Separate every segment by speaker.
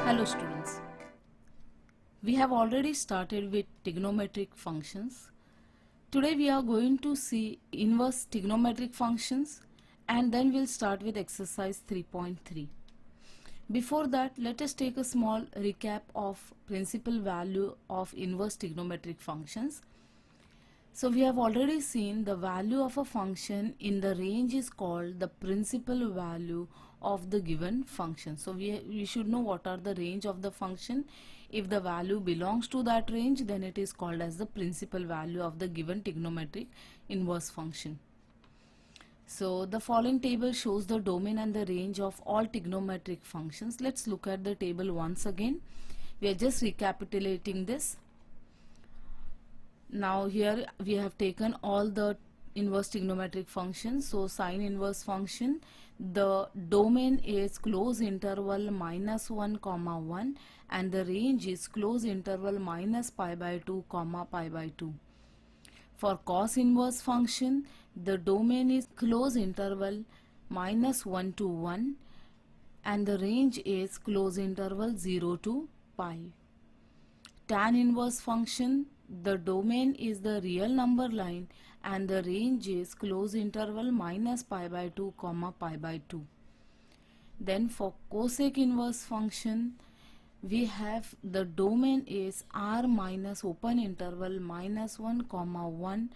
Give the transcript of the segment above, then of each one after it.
Speaker 1: Hello students, we have already started with trigonometric functions. Today we are going to see inverse trigonometric functions and then we'll start with exercise 3.3. Before that, let us take a small recap of principal value of inverse trigonometric functions. So we have already seen the value of a function in the range is called the principal value of the given function. So we should know what are the range of the function. If the value belongs to that range, then it is called as the principal value of the given trigonometric inverse function. So the following table shows the domain and the range of all trigonometric functions. Let's look at the table once again. We are just recapitulating this. Now here we have taken all the inverse trigonometric functions. So sine inverse function, the domain is close interval -1, 1 and the range is close interval -π/2, π/2. For cos inverse function, the domain is close interval -1 to 1 and the range is close interval 0 to pi. Tan inverse function, the domain is the real number line and the range is close interval -π/2, π/2. Then for cosec inverse function, we have the domain is r minus open interval -1, 1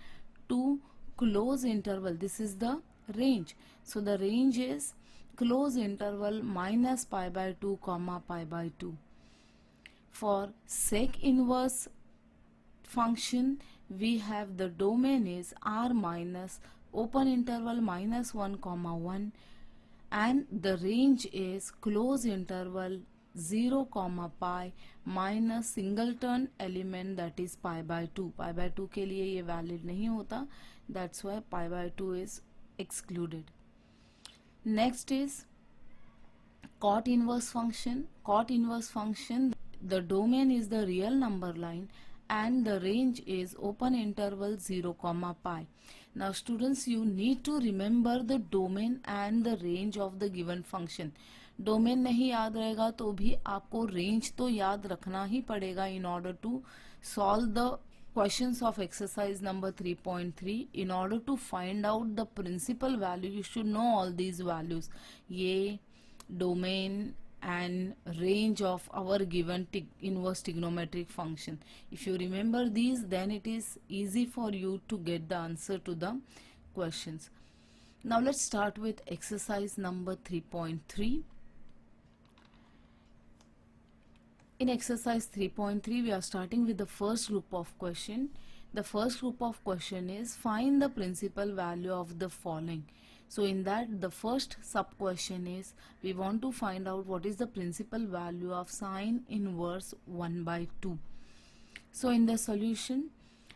Speaker 1: to close interval. This is the range. So the range is close interval -π/2, π/2. For sec inverse function, we have the domain is r minus open interval -1, 1 and the range is close interval 0, pi minus singleton element that is π/2. π/2 के लिए ये valid नहीं होता, that's why π/2 is excluded. Next is cot inverse function. Cot inverse function, the domain is the real number line and the range is open interval 0, pi. Now students, you need to remember the domain and the range of the given function. Domain नहीं याद रहेगा तो भी आपको range तो याद रखना ही पड़ेगा in order to solve the questions of exercise number 3.3. In order to find out the principal value, you should know all these values. ये domain and range of our given inverse trigonometric function. If you remember these, then it is easy for you to get the answer to the questions. Now let's start with exercise number 3.3. In exercise 3.3, we are starting with the first group of question. The first group of question is find the principal value of the following. So in that, the first sub question is we want to find out what is the principal value of sine inverse 1/2. So in the solution,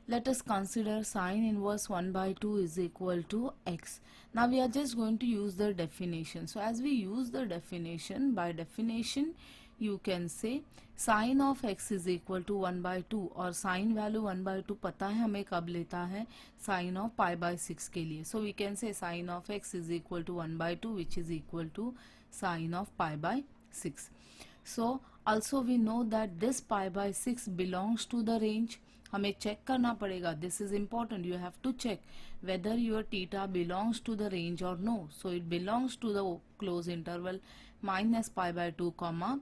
Speaker 1: let us consider sine inverse 1/2 is equal to x. Now we are just going to use the definition. So as we use the definition, by definition you can say sine of x is equal to 1/2 और sine value 1/2 पता है हमें कब लेता है, sine of π/6 के लिए. So we can say sine of x is equal to 1/2 which is equal to sine of π/6. So also we know that this π/6 belongs to the range. हमें चेक करना पड़ेगा, this is important, you have to check whether your theta belongs to the range or no. So it belongs to the close interval -π/2,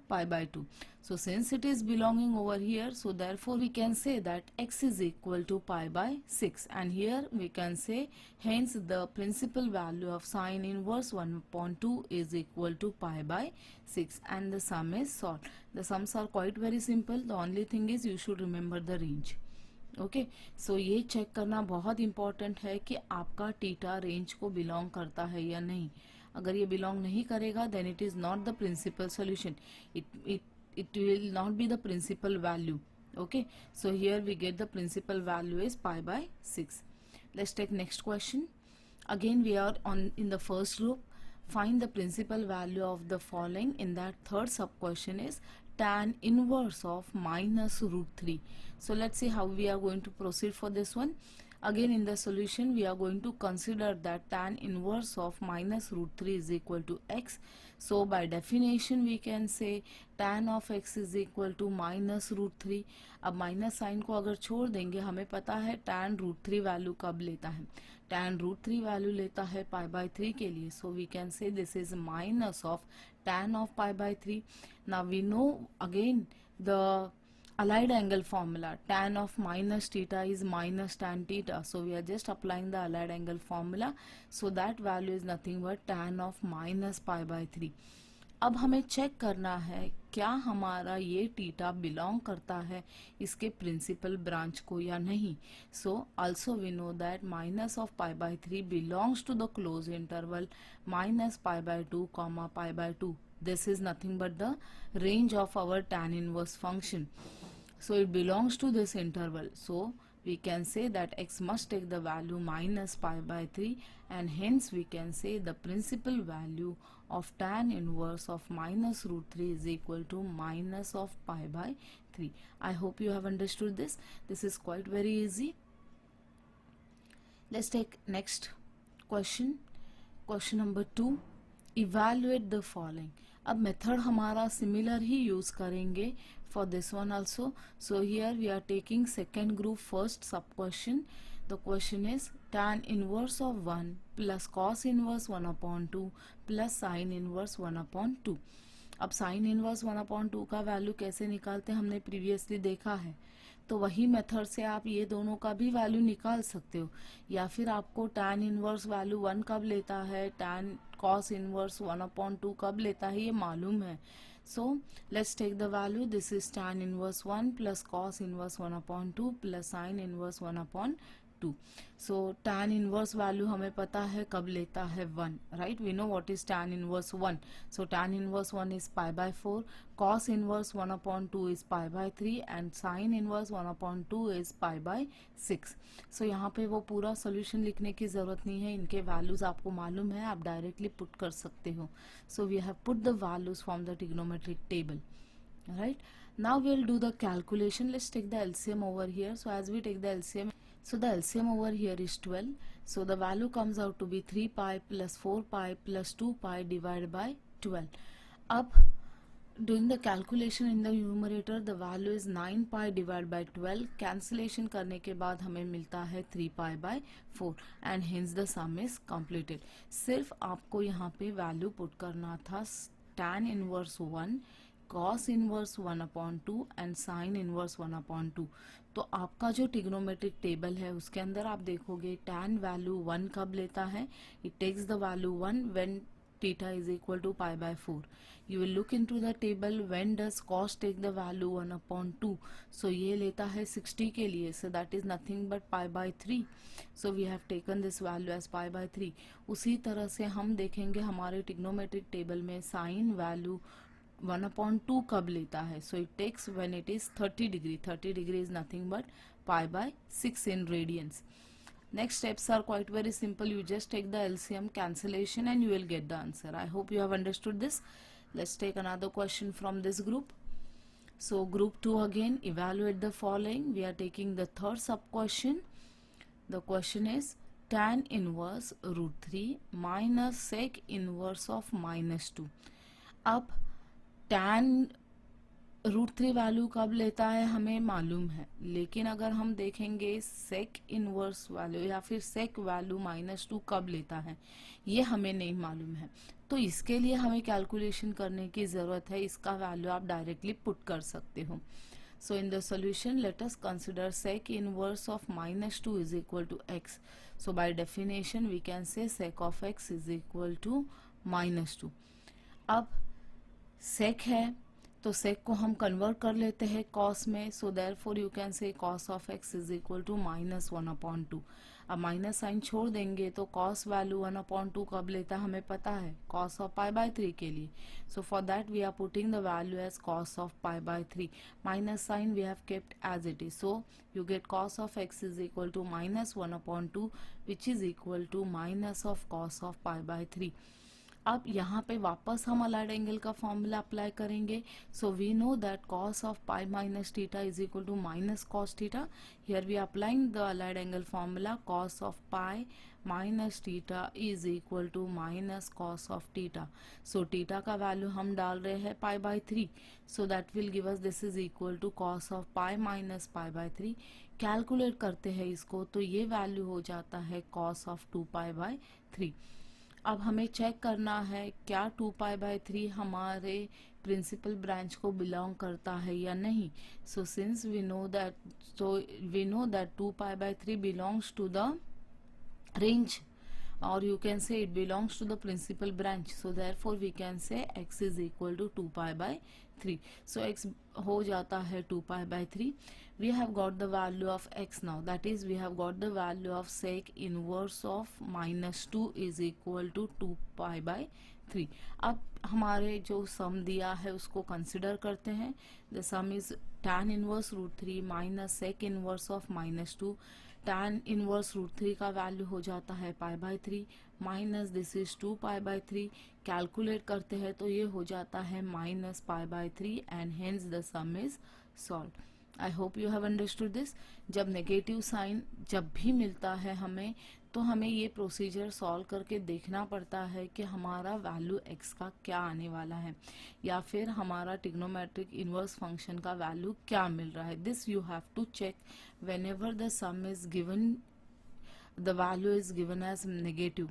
Speaker 1: π/2. So since it is belonging over here, so therefore we can say that x is equal to π/6 and here we can say hence the principal value of sine inverse 1/2 is equal to π/6 and the sum is solved. The sums are quite very simple. The only thing is you should remember the range. Okay so ये check करना बहुत important है कि आपका theta range को belong करता है या नहीं. अगर ये बिलोंग नहीं करेगा then it is not the principal solution, it will not be the principal value. Okay, so here we get the principal value is π/6. Let's take next question. Again we are on in the first group. Find the principal value of the following. In that third sub question is tan inverse of -√3. So let's see how we are going to proceed for this one. Again in the solution we are going to consider that tan inverse of minus root 3 is equal to x. So by definition we can say tan of x is equal to minus root 3. अब minus sign को अगर छोड़ देंगे, हमें पता है tan root 3 value कब लेता है, tan रूट 3 वैल्यू लेता है पाई बाय 3 के लिए. So we can say this is minus of tan of pi by 3. Now we know again the allied angle formula, tan of minus theta is minus tan theta. So we are just applying the allied angle formula. So that value is nothing but tan of minus pi by 3. अब हमें check करना है क्या हमारा ये theta belong करता है इसके प्रिंसिपल ब्रांच को या नहीं. So also we know that minus of pi by 3 belongs to the close interval minus pi by 2 comma pi by 2. This is nothing but the range of our tan inverse function. So it belongs to this interval. So we can say that x must take the value minus pi by 3, and hence we can say the principal value of tan inverse of minus root 3 is equal to minus of pi by 3. I hope you have understood this. This is quite very easy. Let's take next question. Question number 2. Evaluate the following. अब method हमारा similar ही use करेंगे for this one also. So here we are taking second group first sub question. The question is tan inverse of 1 plus cos inverse 1 upon 2 plus sine inverse 1 upon 2. अब sign inverse 1 upon 2 का value कैसे निकालते हैं हमने previously देखा है, तो वही मेथड से आप ये दोनों का भी वैल्यू निकाल सकते हो. या फिर आपको tan इनवर्स वैल्यू 1 कब लेता है, tan cos इनवर्स 1 अपॉन 2 कब लेता है ये मालूम है. So let's take the value. This is tan inverse 1 plus cos inverse 1 upon 2 plus sin inverse 1 upon 2. So tan inverse value हमें पता है कब लेता है 1, right. We know what is tan inverse 1. So tan inverse 1 is pi by 4, cos inverse 1 upon 2 is pi by 3 and sin inverse 1 upon 2 is pi by 6. सो यहाँ पे वो पूरा सोल्यूशन लिखने की जरूरत नहीं है, इनके वैल्यूज आपको मालूम है, आप डायरेक्टली पुट कर सकते हो. So we have put the values from the trigonometric table, right. Now we'll do the calculation. Let's take the LCM over here. So as we take the LCM, so the LCM over here is 12. So the value comes out to be 3 pi plus 4 pi plus 2 pi divided by 12. Up doing the calculation in the numerator, the value is 9 pi divided by 12. Cancellation करने के बाद हमें मिलता है 3 pi by 4 and hence the sum is completed. सिर्फ आपको यहाँ पे वैल्यू पुट करना था tan inverse 1, cos inverse 1 upon 2 and sin inverse 1 upon 2. तो आपका जो ट्रिग्नोमेट्रिक टेबल है उसके अंदर आप देखोगे tan वैल्यू 1 कब लेता है, it takes the value 1 when theta is equal to pi by 4. You will look into the table when does cos take the value 1 upon 2. So ये लेता है 60 के लिए, so that is nothing but pi by 3. So we have taken this value as pi by 3. उसी तरह से हम देखेंगे हमारे ट्रिग्नोमेट्रिक टेबल में sin वैल्यू 1 upon 2 कब लेता है. So it takes when it is 30 degree. 30 degree is nothing but pi by 6 in radians. Next steps are quite very simple. You just take the LCM cancellation and you will get the answer. I hope you have understood this. Let's take another question from this group. So group 2 again, evaluate the following. We are taking the third sub question. The question is tan inverse root 3 minus sec inverse of minus 2. अब tan root 3 value कब लेता है हमें मालूम है, लेकिन अगर हम देखेंगे सेक इनवर्स वैल्यू या फिर सेक वैल्यू माइनस 2 कब लेता है ये हमें नहीं मालूम है. तो इसके लिए हमें कैलकुलेशन करने की ज़रूरत है, इसका वैल्यू आप डायरेक्टली पुट कर सकते हो. So in the solution let us consider sec inverse of minus 2 is equal to x. So by definition we can say sec of x is equal to minus 2. अब सेक है तो सेक को हम convert कर लेते हैं कॉस में. So therefore you can say cos of x is equal to minus 1 upon 2. अब माइनस साइन छोड़ देंगे तो कॉस वैल्यू 1 अपॉन 2 कब लेता है हमें पता है, कॉस ऑफ पाई बाय 3 के लिए. So for that we are putting the value as cos of pi by 3. Minus sign we have kept as it is. So you get cos of x is equal to minus 1 upon 2 which is equal to minus of cos of pi by 3. अब यहाँ पे वापस हम allied angle का formula apply करेंगे. So we know that cos of pi minus theta is equal to minus cos theta. Here we are applying the allied angle formula. Cos of pi minus theta is equal to minus cos of theta. So theta का value हम डाल रहे हैं pi by 3. So that will give us this is equal to cos of pi minus pi by 3. Calculate करते हैं इसको तो ये वैल्यू हो जाता है cos of 2 pi by 3. अब हमें चेक करना है क्या 2 पाई बाय 3 हमारे प्रिंसिपल ब्रांच को बिलोंग करता है या नहीं. So since we know that 2 pi by 3 belongs to the range, or you can say it belongs to the principal branch. So therefore we can say x is equal to 2 pi by 3. So x हो जाता है 2 pi by 3. We have got the value of x now, that is we have got the value of sec inverse of minus 2 is equal to 2 pi by 3. अब हमारे जो सम दिया है उसको consider करते हैं. The sum is tan inverse root 3 minus sec inverse of minus 2. tan inverse root 3 का value हो जाता है pi by 3 minus this is 2 pi by 3. Calculate करते हैं तो ये हो जाता है minus pi by 3 and hence the sum is solve. I hope you have understood this. जब नेगेटिव साइन जब भी मिलता है हमें तो हमें ये प्रोसीजर सॉल्व करके देखना पड़ता है कि हमारा वैल्यू x का क्या आने वाला है या फिर हमारा ट्रिग्नोमेट्रिक इनवर्स फंक्शन का वैल्यू क्या मिल रहा है. This you have to check whenever the sum is given, the value is given as negative.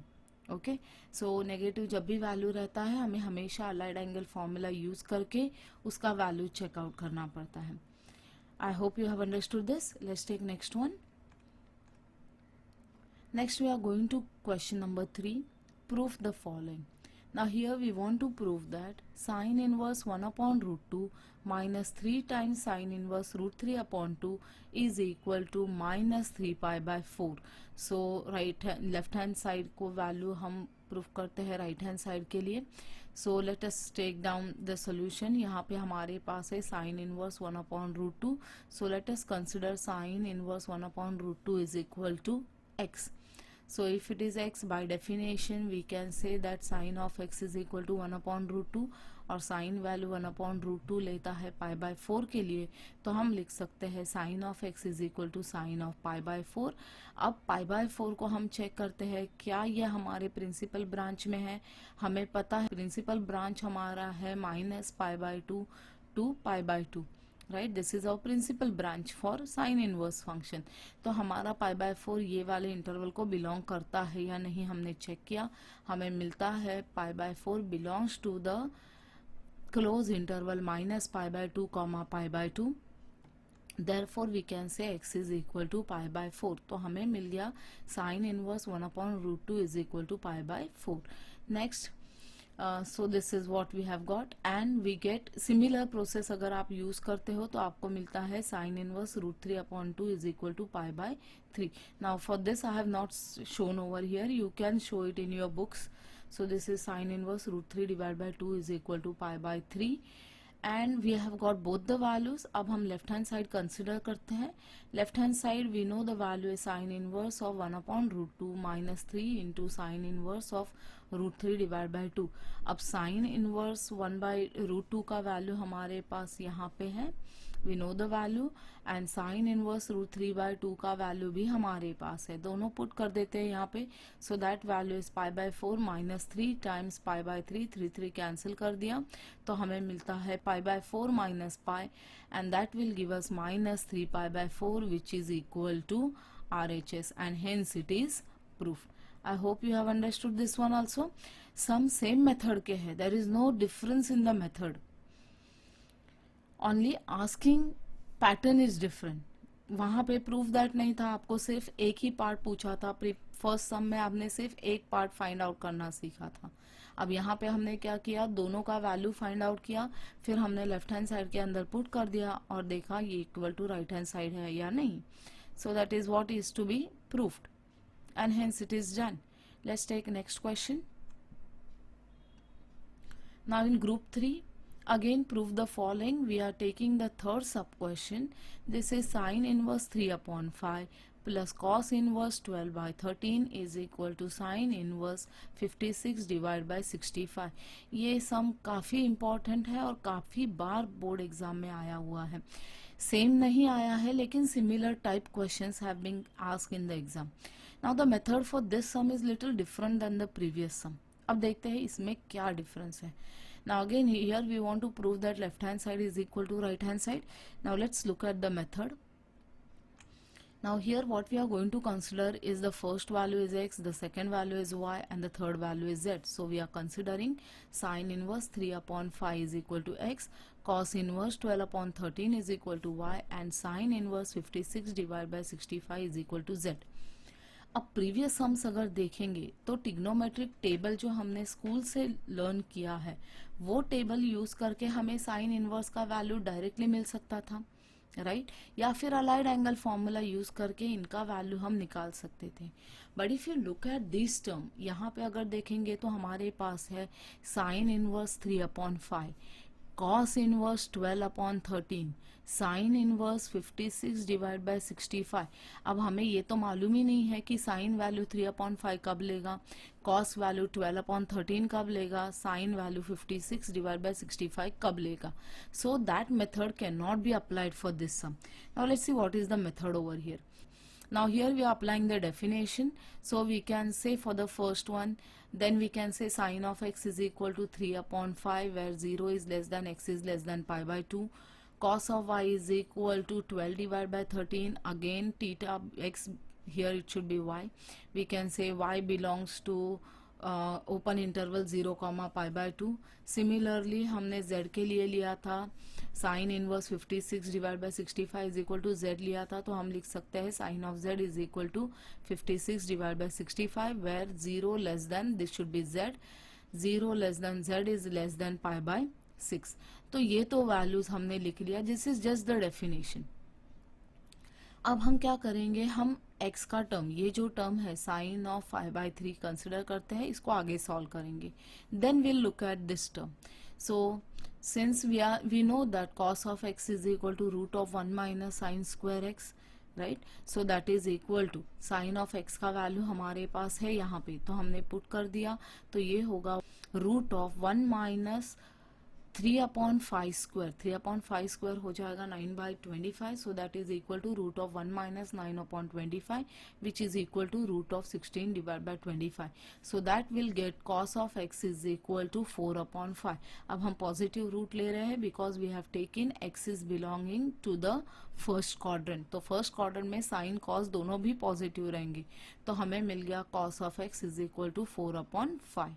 Speaker 1: Okay, so negative जब भी वैल्यू रहता है हमें हमेशा अलाइड एंगल फॉर्मूला यूज करके उसका वैल्यू चेकआउट करना पड़ता है. I hope you have understood this. Let's take next one. Next we are going to question number 3. Prove the following. Now here we want to prove that sine inverse 1 upon root 2 minus 3 times sine inverse root 3 upon 2 is equal to minus 3 pi by 4. So left hand side को value हम prove करते हैं right hand side के लिए. So let us take down the solution. यहाँ पे हमारे पास है sine inverse 1 upon root 2. So let us consider sine inverse 1 upon root 2 is equal to x. So if it is x, by definition we can say that sine of x is equal to 1 upon root 2 और sine value 1 upon root 2 लेता है pi by 4 के लिए तो हम लिख सकते हैं sine of x is equal to sine of pi by 4. अब पाई बाय 4 को हम चेक करते हैं क्या ये हमारे प्रिंसिपल ब्रांच में है. हमें पता है प्रिंसिपल ब्रांच हमारा है minus pi by 2 to pi by 2. Right, this is our principal branch for sine inverse function. तो हमारा पाई बाय 4 ये वाले इंटरवल को बिलोंग करता है या नहीं हमने चेक किया. हमें मिलता है pi by 4 belongs to the close interval minus pi by 2 comma pi by 2. Therefore we can say x is equal to pi by 4. तो हमें मिल गया sine inverse 1 upon root 2 is equal to pi by 4. Next, so this is what we have got and we get similar process. अगर आप use करते हो तो आपको मिलता है sine inverse root 3 upon 2 is equal to pi by 3. Now for this I have not shown over here, you can show it in your books. So this is sin inverse root 3 divided by 2 is equal to pi by 3. And we have got both the values. अब हम left hand side consider करते हैं. Left hand side we know the value is sin inverse of 1 upon root 2 minus 3 into sin inverse of root 3 divided by 2. अब sin inverse 1 by root 2 का value हमारे पास यहाँ पे है, we know the value, and sin inverse root 3 by 2 का value भी हमारे पास है. दोनों पुट कर देते हैं यहाँ पे. so that value is pi by 4 minus 3 times pi by 3. 3 cancel कर दिया तो हमें मिलता है pi by 4 minus pi and that will give us minus 3 pi by 4 which is equal to RHS and hence it is proved. I hope you have understood this one also. Some same method के है, there is no difference in the method, only asking pattern is different. वहां पे proof that नहीं था, आपको सिर्फ एक ही part पूछा था. फर्स्ट सम में आपने सिर्फ एक पार्ट फाइंड आउट करना सीखा था. अब यहाँ पे हमने क्या किया, दोनों का वैल्यू फाइंड आउट किया, फिर हमने लेफ्ट हैंड साइड के अंदर पुट कर दिया और देखा ये equal to right hand side है या नहीं. So that is what is to be proofed and hence it is done. Let's take next question. Now in group 3, again prove the following. We are taking the third sub question. This is sin inverse 3 upon 5 plus cos inverse 12 by 13 is equal to sin inverse 56 divided by 65। ये सम काफ़ी important है और काफ़ी बार board exam में आया हुआ है। Same नहीं आया है लेकिन similar type questions have been asked in the exam. Now the method for this sum is little different than the previous sum. अब देखते हैं इसमें क्या डिफरेंस है। Now again here we want to prove that left hand side is equal to right hand side. Now let's look at the method. Now here what we are going to consider is the first value is x, the second value is y, and the third value is z. So we are considering sin inverse 3 upon 5 is equal to x, cos inverse 12 upon 13 is equal to y, and sin inverse 56 divided by 65 is equal to z. अब previous sums अगर देखेंगे तो trigonometric table जो हमने school से learn किया है वो टेबल यूज करके हमें साइन इनवर्स का वैल्यू डायरेक्टली मिल सकता था, राइट या फिर अलाइड एंगल फॉर्मूला यूज करके इनका वैल्यू हम निकाल सकते थे। But if you look at this term, यहाँ पे अगर देखेंगे तो हमारे पास है sine inverse 3 upon 5, cos inverse 12 upon 13, sin inverse 56 divided by 65। अब हमें ये तो मालूम ही नहीं है कि sin वैल्यू 3 upon 5 कब लेगा, cos वैल्यू 12 upon 13 कब लेगा, sin वैल्यू 56 divided by 65 कब लेगा। So that method cannot be applied for this sum. Now let's see what is the method over here. Now here we are applying the definition. So we can say for the first one, then we can say sin of x is equal to 3 upon 5 where 0 is less than x is less than pi by 2. Cos of y is equal to 12 divided by 13. Again theta x, here it should be y. We can say y belongs to open interval 0 pi by 2। Similarly हमने z के लिए लिया था sine inverse 56 divide by 65 is equal to z लिया था, तो हम लिख सकते हैं sine of z is equal to 56 divide by 65 where 0 less than, this should be z, 0 less than z is less than pi by 6। तो ये तो वैल्यूज हमने लिख लिया, this is just the definition. अब हम क्या करेंगे, हम x का टर्म, ये जो टर्म है साइन ऑफ 5/3 कंसिडर करते हैं, इसको आगे सॉल्व करेंगे। Then will look at this term. So since we know that cos of x is equal to root of 1 minus sine square x, right, so that is equal to sine of x का value हमारे पास है यहाँ पे, तो हमने put कर दिया, तो ये होगा root of 1 minus 3 upon 5 square, 3 upon 5 square हो जाएगा 9/25, so that is equal to root of 1 minus 9 upon 25 which is equal to root of 16 divide by 25, so that will get cos of x is equal to 4 upon 5। अब हम positive root ले रहे हैं because we have taken x is belonging to the first quadrant, तो first quadrant में sine cos दोनों भी positive रहेंगे, तो हमें मिल गया cos of x is equal to 4 upon 5।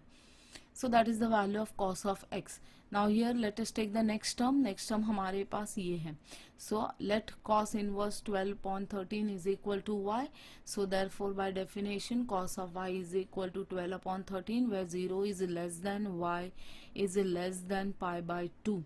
Speaker 1: So that is the value of cos of x. Now here let us take the next term. Next term हमारे पास ये है. So let cos inverse 12 upon 13 is equal to y. So therefore by definition cos of y is equal to 12 upon 13 where 0 is less than y is less than pi by 2.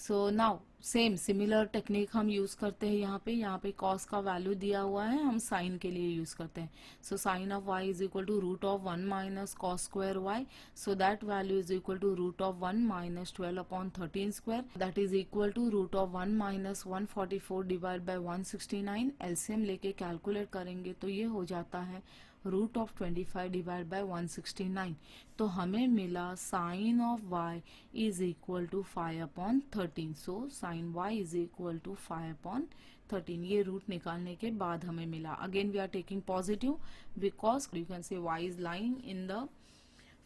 Speaker 1: So now same similar technique हम use करते हैं यहाँ पे cos का value दिया हुआ है, हम साइन के लिए यूज करते हैं। So sine of y is equal to root of 1 minus cos square y, so that value is equal to root of 1 minus 12 upon 13 square, that is equal to root of 1 minus 144 divide by 169। LCM लेके calculate करेंगे तो ये हो जाता है root of 25 divide by 169, तो हमें मिला sine of y is equal to 5 upon 13। So sine y is equal to 5 upon 13, ये रूट निकालने के बाद हमें मिला। Again we are taking positive because you can say y is lying in the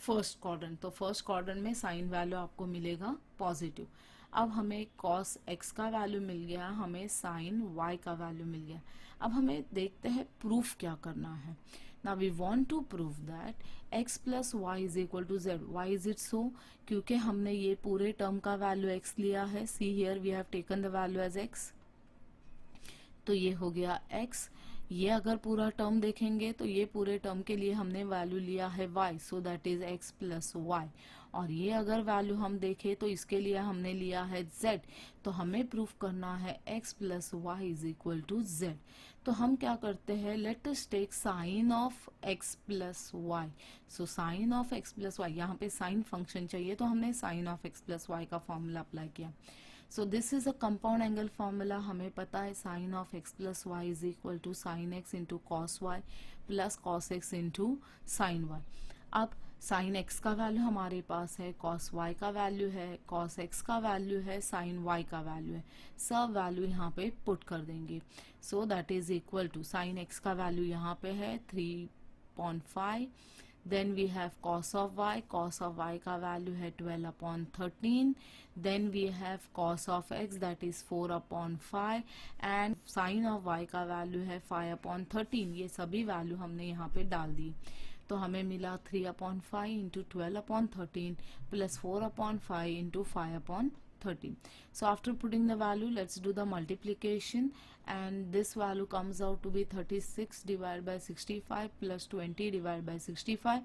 Speaker 1: first quadrant, तो first quadrant में sine value आपको मिलेगा पॉजिटिव। अब हमें cos x का वैल्यू मिल गया, हमें sin y का वैल्यू मिल गया। अब हमें देखते हैं प्रूफ क्या करना है। Now we want to prove that x plus y is equal to z. Why is it so? क्योंकि हमने ये पूरे टर्म का वैल्यू x लिया है। See here we have taken the value as x. तो ये हो गया x। ये अगर पूरा टर्म देखेंगे तो ये पूरे टर्म के लिए हमने वैल्यू लिया है y, so that is x plus y। और ये अगर वैल्यू हम देखें तो इसके लिए हमने लिया है z, तो हमें प्रूफ करना है x plus y is equal to z। तो हम क्या करते हैं, let us take sine of x plus y। So sine of x plus y, यहाँ पे साइन फंक्शन चाहिए तो हमने sine of x plus y का फॉर्मूला अप्लाई किया। So this is a compound angle formula. हमें पता है sine of x plus y is equal to sine x into cos y plus cos x into sine y. अब sine x का value हमारे पास है, cos y का value है, कॉस एक्स का वैल्यू है, साइन वाई का वैल्यू है. सब वैल्यू यहाँ पे पुट कर देंगे. So that is equal to sine x का वैल्यू यहाँ पे है 3.5. Then we have cos of y का वैल्यू है 12/13. Then we have cos of x that is 4/5 and sin of y का वैल्यू है 5/13. ये सभी वैल्यू हमने यहाँ पे डाल दी. तो हमें मिला 3/5 into 12/13 plus 4/5 into 5/13. So after putting the value, let's do the multiplication, and this value comes out to be 36 divided by 65 plus 20 divided by 65.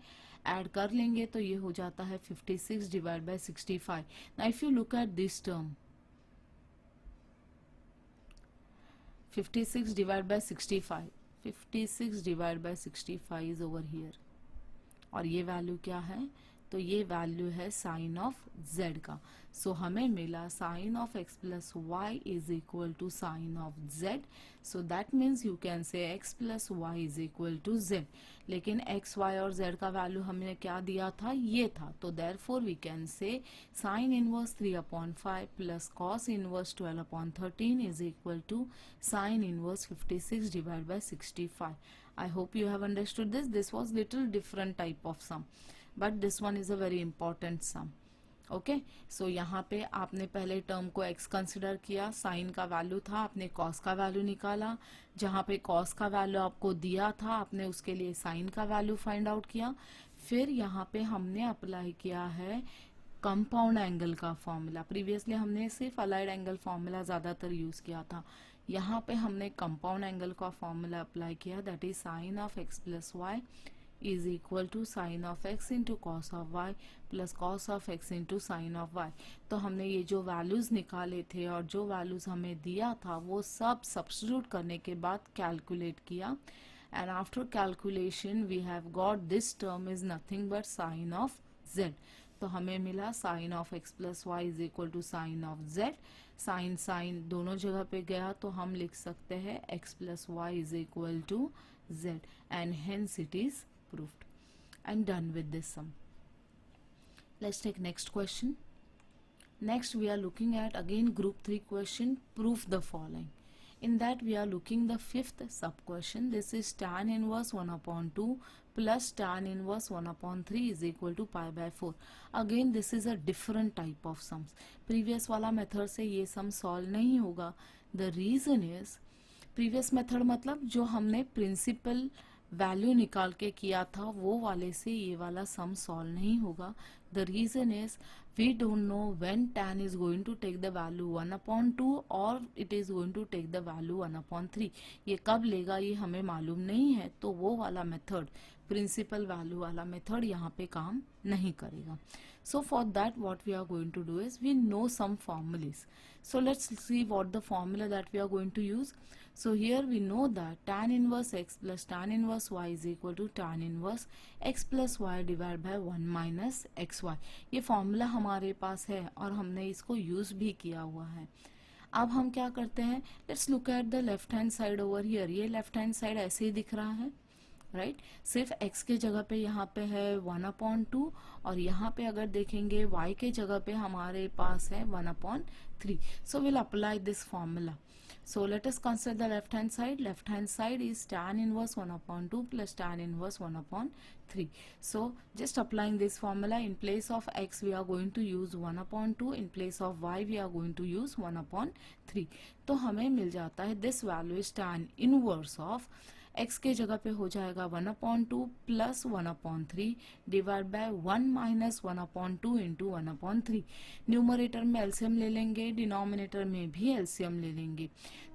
Speaker 1: Add कर लेंगे तो ये हो जाता है 56 divided by 65. Now if you look at this term, 56 divided by 65, 56 divided by 65 is over here. और ये value क्या है? तो ये वैल्यू है साइन ऑफ z का. सो हमें मिला sine of x plus y is equal to sine of z. So that means you can say x plus y is equal to z. लेकिन x, y और z का value हमने क्या दिया था? ये था. तो therefore we can say sine inverse 3/5 plus cos inverse 12/13 is equal to sine inverse 56 divide by 65. I hope you have understood this. This was little different type of sum, but this one is a very important sum. Okay. So यहाँ पे आपने पहले term को x consider किया, sine का value था, आपने cos का वैल्यू निकाला. जहाँ पे कॉस का वैल्यू आपको दिया था, आपने उसके लिए साइन का वैल्यू फाइंड आउट किया. फिर यहाँ पे हमने अप्लाई किया है कंपाउंड एंगल का फॉर्मूला. प्रीवियसली हमने सिर्फ अलाइड एंगल फॉर्मूला ज्यादातर यूज किया था. यहाँ पे हमने कंपाउंड एंगल का फॉर्मूला अप्लाई किया, that is sine of x plus y is equal to sine of x into cos of y plus cos of x into sine of y. तो हमने ये जो वैल्यूज निकाले थे और जो वैल्यूज हमें दिया था वो सब सब्स्टिट्यूट करने के बाद कैलकुलेट किया, and after calculation we have got this term is nothing but sine of z. तो हमें मिला sine of x plus y is equal to sine of z. Sine sine दोनों जगह पे गया तो हम लिख सकते हैं x plus y is equal to z, and hence it is proved and done with this sum. Let's take next question. Next we are looking at again group 3 question, prove the following. In that we are looking the fifth sub question. This is tan inverse 1/2 plus tan inverse 1/3 is equal to pi by 4. Again this is a different type of sums. Previous वाला method से ये sum solve नहीं होगा. The reason is previous method मतलब जो हमने principal value निकाल के किया था वो वाले से ये वाला सम सॉल्व नहीं होगा. The reason is we don't know when tan is going to take the value 1/2 और it is going to take the value 1/3. ये कब लेगा ये हमें मालूम नहीं है, तो वो वाला मेथड प्रिंसिपल वैल्यू वाला मेथड यहाँ पे काम नहीं करेगा. So for that what we are going to do is we know some formulas. So let's see what the formula that we are going to use. So here we know that tan inverse x plus tan inverse y is equal to tan inverse x plus y divided by 1 minus xy. ये formula हमारे पास है और हमने इसको use भी किया हुआ है. अब हम क्या करते हैं, let's look at the left hand side over here. ये लेफ्ट हैंड साइड ऐसे ही दिख रहा है, राइट. सिर्फ x के जगह पे यहाँ पे है 1/2 और यहाँ पे अगर देखेंगे y के जगह पे हमारे पास है 1/3. So will apply this formula. So let us consider the left hand side. Left hand side is tan inverse 1/2 plus tan inverse 1/3. So just applying this formula, in place of x we are going to use 1/2, in place of y we are going to use 1/3. तो हमें मिल जाता है this value is tan inverse of x के जगह पे हो जाएगा 1/2 plus 1/3 divide by 1 minus 1/2 into 1/3. Numerator में एलसीएम ले लेंगे, डिनोमिनेटर में भी एलसीएम ले लेंगे.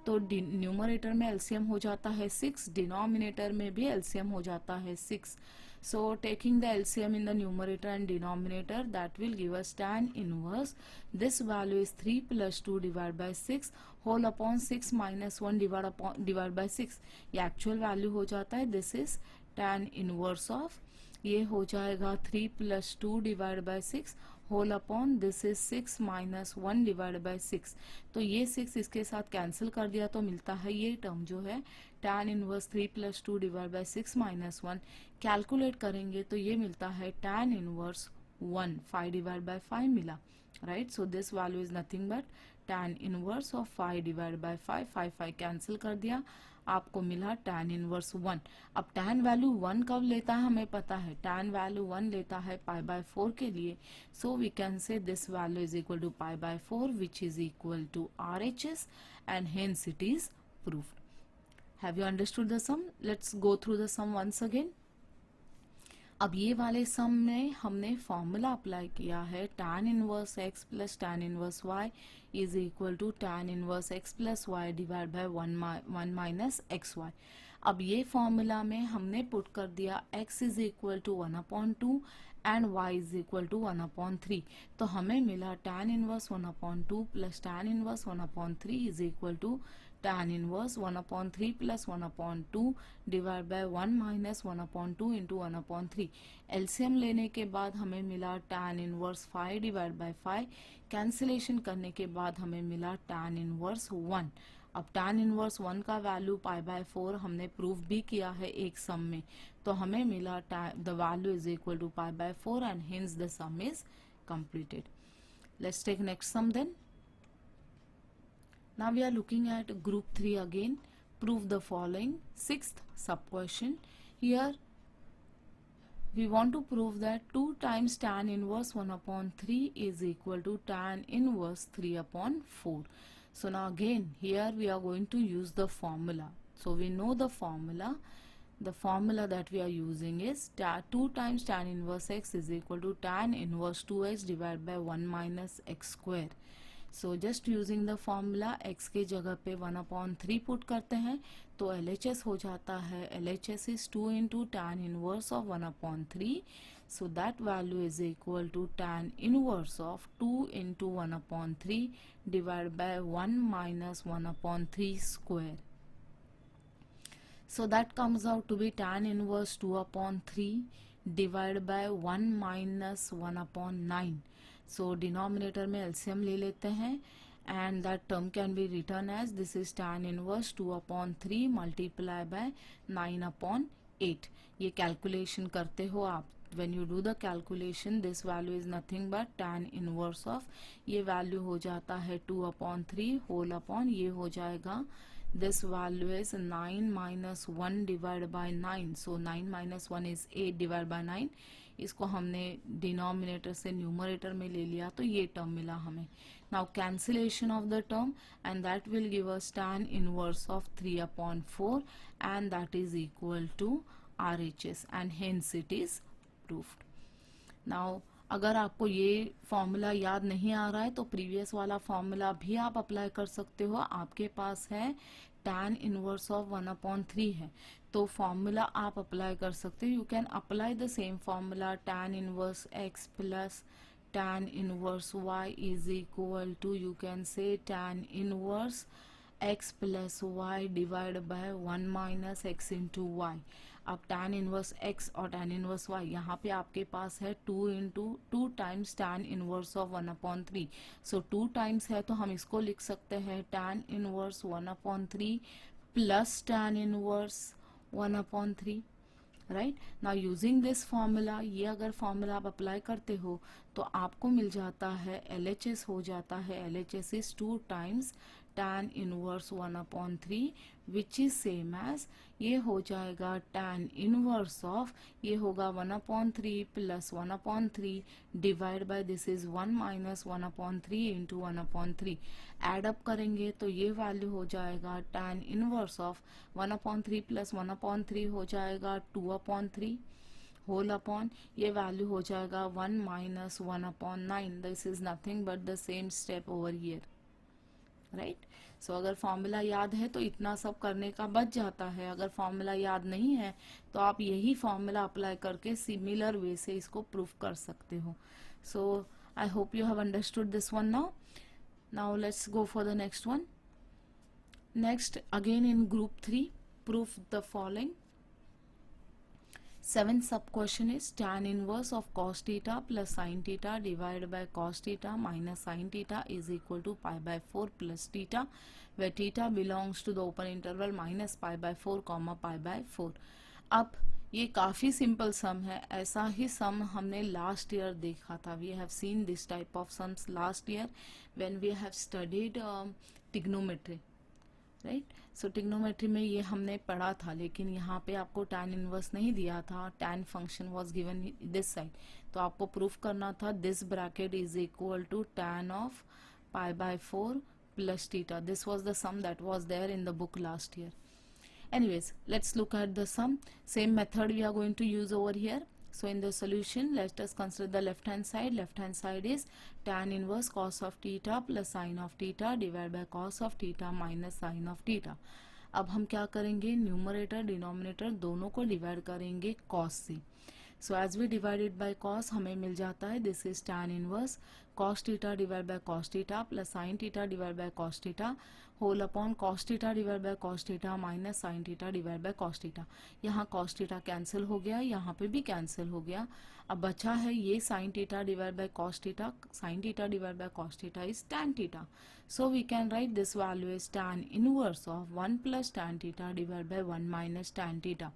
Speaker 1: तो न्यूमरेटर में एलसीएम हो जाता है 6, डिनोमिनेटर में भी एलसीएम हो जाता है 6. So taking the LCM in the numerator and denominator, that will give us tan inverse. This value is 3 plus 2 divided by 6 whole upon 6 minus 1 divided by 6. ये actual value हो जाता है. This is tan inverse of, ये हो जाएगा 3 plus 2 divided by 6 whole upon this is 6 minus 1 divide by 6। तो ये 6 इसके साथ कैंसिल कर दिया तो मिलता है ये टर्म जो है tan inverse 3 plus 2 divide by 6 minus 1। Calculate करेंगे तो ये मिलता है tan इनवर्स 1 5 डिवाइड बाय 5 मिला, right. So this value is nothing but tan inverse of 5 divide by 5, 5 cancel कर दिया, आपको मिला tan इनवर्स 1। अब tan वैल्यू 1 कब लेता है हमें पता है, tan वैल्यू 1 लेता है पाई बाय 4 के लिए। So we can say this value is equal to pi by 4 which is equal to RHS and hence it is proved. Have you understood the sum? Let's go through the sum once again. अब ये वाले सम में हमने formula apply किया है tan inverse x plus tan inverse y is equal to tan inverse x plus y divide by 1 minus x y. अब ये formula में हमने पुट कर दिया x is equal to 1/2 and y is equal to 1/3। तो हमें मिला tan inverse 1/2 plus tan inverse 1/3 is equal to tan inverse 1/3 plus 1/2 divide by 1 minus 1/2 into 1/3। LCM लेने के बाद हमें मिला tan inverse 5 divide by 5। Cancellation करने के बाद हमें मिला tan इनवर्स 1। अब tan इनवर्स 1 का वैल्यू पाई बाय 4 हमने प्रूव भी किया है एक सम में, तो हमें मिला the value is equal to pi by 4 and hence the sum is completed. Let's take next sum then. Now we are looking at group 3 again. Prove the following. Sixth sub question. Here we want to prove that 2 times tan inverse 1/3 is equal to tan inverse 3/4. So now again here we are going to use the formula. So we know the formula. The formula that we are using is 2 times tan inverse x is equal to tan inverse 2x divided by 1 minus x square. So just using the formula x के जगह पे 1/3 put करते हैं तो LHS हो जाता है LHS is 2 into tan inverse of 1/3। So that value is equal to tan inverse of 2 into 1/3 divide by 1 minus 1/3 square. So that comes out to be tan inverse 2/3 divided by 1 minus 1/9. So denominator में LCM ले लेते हैं and that term can be written as this is tan inverse 2/3 multiply by 9/8. ये calculation करते हो आप, when you do the calculation this value is nothing but tan inverse of, ये value हो जाता है 2/3 whole upon, ये हो जाएगा this value is 9 minus 1 divided by 9. So 9 minus 1 is 8 divided by 9. इसको हमने डिनोमिनेटर से न्यूमरेटर में ले लिया तो ये टर्म मिला हमें। Now cancellation of the term and that will give us tan inverse of 3/4 and that is equal to RHS and hence it is proved. Now अगर आपको ये फॉर्मूला याद नहीं आ रहा है तो प्रीवियस वाला फॉर्मूला भी आप अप्लाई कर सकते हो। आपके पास है tan इनवर्स ऑफ 1/3 है तो फॉर्मूला आप अप्लाई कर सकते हो। You can apply the same formula tan inverse x plus tan inverse y is equal to you can say tan inverse x plus y divide by 1 minus x into y. अब tan inverse x और tan inverse y यहाँ पे आपके पास है 2 times tan inverse of 1/3। So 2 times है तो हम इसको लिख सकते हैं tan inverse 1/3 plus tan inverse 1/3, right. Now using this formula, ये अगर फॉर्मूला आप अप्लाई करते हो तो आपको मिल जाता है LHS हो जाता है LHS is 2 times tan inverse 1/3 which is same as, ये हो जाएगा tan इनवर्स ऑफ, ये होगा 1/3 plus 1/3 divide by this is 1 minus 1/3 into 1/3। Add up करेंगे तो ये वैल्यू हो जाएगा tan इनवर्स ऑफ 1/3 प्लस 1/3 हो जाएगा 2/3 होल अपॉन, ये वैल्यू हो जाएगा 1 minus 1/9। This is nothing but the same step over here, right. So अगर फॉर्मूला याद है तो इतना सब करने का बच जाता है। अगर फॉर्मूला याद नहीं है तो आप यही फॉर्मूला अप्लाई करके सिमिलर वे से इसको प्रूव कर सकते हो। So I hope you have understood this one. Now let's go for the next one. Next again in group 3 proof the following. Seventh sub question is tan inverse of cos theta plus sin theta divided by cos theta minus sin theta is equal to pi by 4 plus theta, where theta belongs to the open interval minus pi by 4 comma pi by 4. अब ये काफ़ी simple सम है, ऐसा ही सम हमने last year देखा था. We have seen this type of sums last year when we have studied trigonometry, right. So trigonometry में ये हमने पढ़ा था, लेकिन यहाँ पे आपको tan इनवर्स नहीं दिया था. tan function was given this side, तो आपको प्रूफ करना था this bracket is equal to tan of pi by 4 plus theta. This was the sum that was there in the book last year. Anyways, let's look at the sum. Same method we are going to use over here. So in the solution, let us consider the left hand side. Left hand side is tan inverse cos of theta plus sin of theta divided by cos of theta minus sin of theta. अब हम क्या करेंगे, numerator denominator दोनों को divide करेंगे cos से. So as we divided by cos हमें मिल जाता है this is tan inverse cos theta divide by cos theta plus sin theta divide by cos theta whole upon cos theta divide by cos theta minus sin theta divide by cos theta. यहाँ cos theta cancel हो गया, यहाँ पे भी cancel हो गया. अब बचा है ये sin theta divide by cos theta. sin theta divide by cos theta is tan theta. So we can write this value as tan inverse of 1 plus tan theta divided by 1 minus tan theta.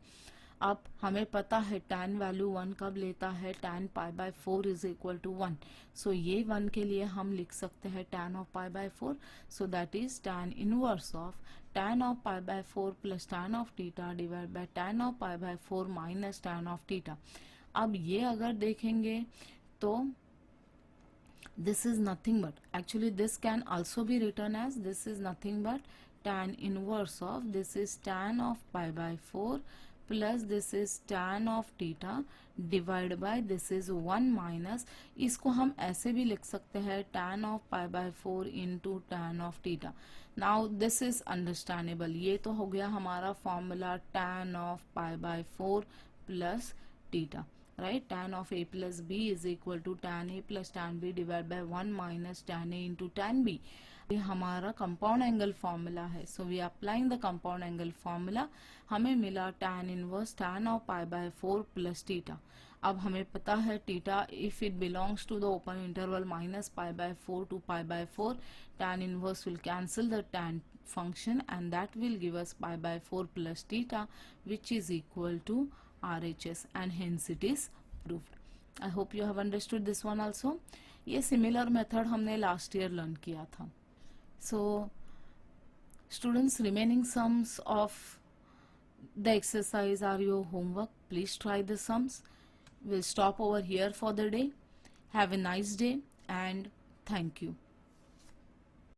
Speaker 1: अब हमें पता है tan value 1 कब लेता है, tan pi by 4 is equal to 1. So ये 1 के लिए हम लिख सकते हैं tan of pi by 4. So that is tan inverse of tan of pi by 4 plus tan of theta divide by tan of pi by 4 minus tan of theta. अब ये अगर देखेंगे तो this is nothing but, actually this can also be written as, this is nothing but tan inverse of, this is tan of pi by 4 plus this is tan of theta divided by this is 1 minus, इसको हम ऐसे भी लिख सकते हैं tan of pi by 4 into tan of theta. now this is understandable. ये तो हो गया हमारा formula tan of pi by 4 plus theta, right. tan of a plus b is equal to tan a plus tan b divided by 1 minus tan a into tan b. ये हमारा compound angle formula है. So we applying the compound angle formula. हमें मिला tan inverse tan of pi by 4 plus theta. अब हमें पता है theta if it belongs to the open interval minus pi by 4 to pi by 4, tan inverse will cancel the tan function and that will give us pi by 4 plus theta which is equal to RHS and hence it is proved. I hope you have understood this one also. ये similar method हमने last year learn किया था. So students, remaining sums of the exercise are your homework. Please try the sums. We'll stop over here for the day. Have a nice day and thank you.